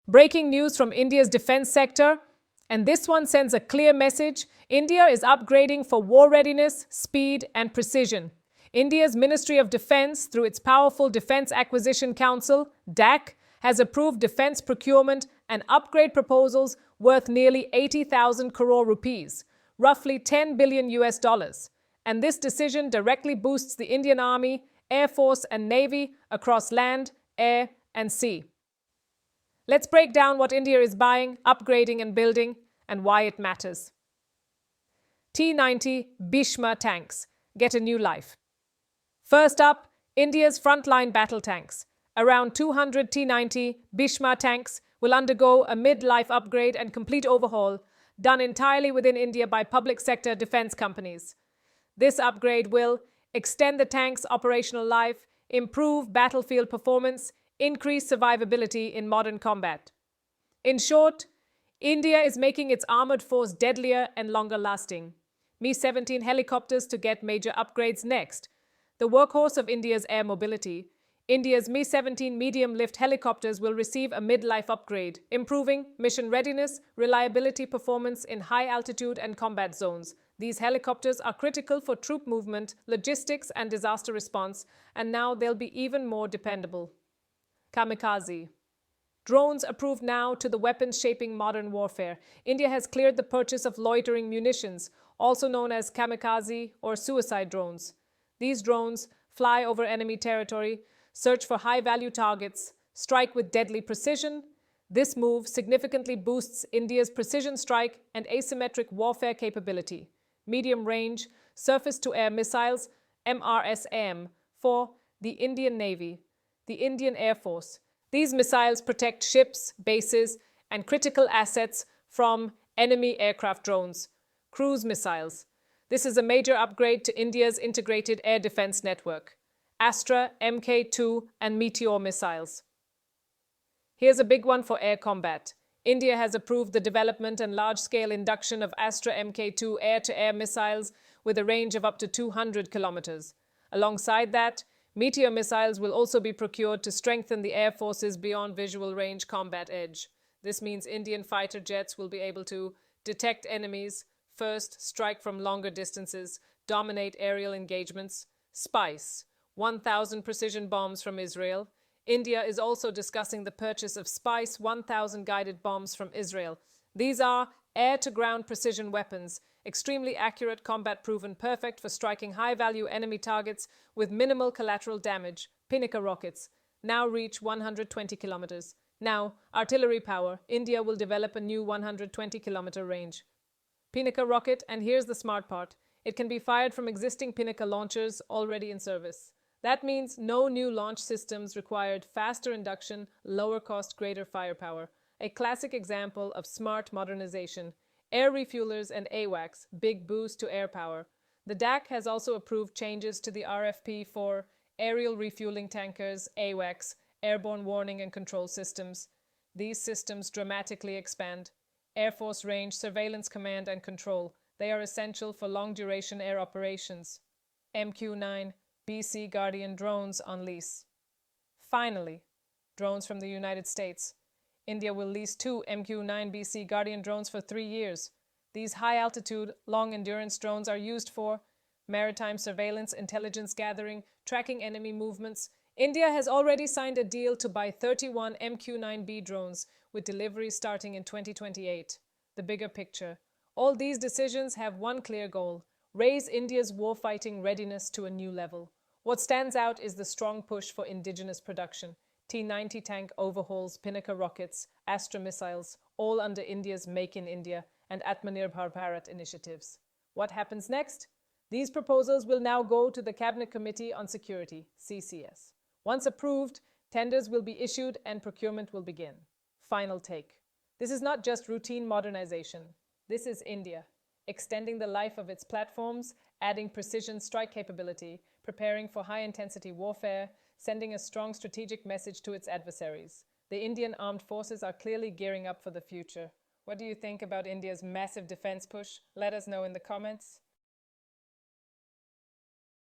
Breaking news from India's defense sector, and this one sends a clear message. India is upgrading for war readiness, speed, and precision. India's Ministry of Defense, through its powerful Defense Acquisition Council, DAC, has approved defense procurement and upgrade proposals worth nearly 80,000 crore rupees, roughly 10 billion US dollars. And this decision directly boosts the Indian Army, Air Force, and Navy across land, air, and sea. Let's break down what India is buying, upgrading, and building, and why it matters. T-90 Bhishma tanks get a new life. First up, India's frontline battle tanks. Around 200 T-90 Bhishma tanks will undergo a mid-life upgrade and complete overhaul, done entirely within India by public sector defense companies. This upgrade will extend the tank's operational life, improve battlefield performance, increase survivability in modern combat. In short, India is making its armored force deadlier and longer lasting. Mi-17 helicopters to get major upgrades next. The workhorse of India's air mobility, India's Mi-17 medium-lift helicopters will receive a mid-life upgrade, improving mission readiness, reliability, performance in high-altitude and combat zones. These helicopters are critical for troop movement, logistics, and disaster response, and now they'll be even more dependable. Kamikaze. Drones approved now to the weapons shaping modern warfare. India has cleared the purchase of loitering munitions, also known as kamikaze or suicide drones. These drones fly over enemy territory, search for high-value targets, strike with deadly precision. This move significantly boosts India's precision strike and asymmetric warfare capability. Medium-range, surface-to-air missiles, MRSAM, for the Indian Navy, the Indian Air Force. These missiles protect ships, bases, and critical assets from enemy aircraft drones. Cruise missiles. This is a major upgrade to India's integrated air defense network. Astra Mk-2 and Meteor missiles. Here's a big one for air combat. India has approved the development and large-scale induction of Astra Mk-2 air-to-air missiles with a range of up to 200 kilometers. Alongside that, Meteor missiles will also be procured to strengthen the Air Force's beyond visual range combat edge. This means Indian fighter jets will be able to detect enemies, first strike from longer distances, dominate aerial engagements, SPICE, 1,000 precision bombs from Israel. India is also discussing the purchase of SPICE 1,000 guided bombs from Israel. These are air-to-ground precision weapons, extremely accurate, combat-proven, perfect for striking high-value enemy targets with minimal collateral damage. Pinaka rockets now reach 120 kilometers. Now, artillery power. India will develop a new 120-kilometer range. Pinaka rocket, and here's the smart part. It can be fired from existing Pinaka launchers already in service. That means no new launch systems required, faster induction, lower cost, greater firepower. A classic example of smart modernization. Air refuelers and AWACS, big boost to air power. The DAC has also approved changes to the RFP for aerial refueling tankers, AWACS, airborne warning and control systems. These systems dramatically expand Air Force range, surveillance, command and control. They are essential for long-duration air operations. MQ-9 BC Guardian drones on lease. Finally, drones from the United States. India will lease 2 MQ-9 BC Guardian drones for 3 years. These high-altitude, long-endurance drones are used for maritime surveillance, intelligence gathering, tracking enemy movements. India has already signed a deal to buy 31 MQ-9B drones, with delivery starting in 2028. The bigger picture. All these decisions have one clear goal: raise India's warfighting readiness to a new level. What stands out is the strong push for indigenous production. T-90 tank overhauls, Pinaka rockets, Astra missiles, all under India's Make in India and Atmanirbhar Bharat initiatives. What happens next? These proposals will now go to the Cabinet Committee on Security, CCS. Once approved, tenders will be issued and procurement will begin. Final take. This is not just routine modernization. This is India, extending the life of its platforms, adding precision strike capability, preparing for high-intensity warfare, sending a strong strategic message to its adversaries. The Indian armed forces are clearly gearing up for the future. What do you think about India's massive defense push? Let us know in the comments.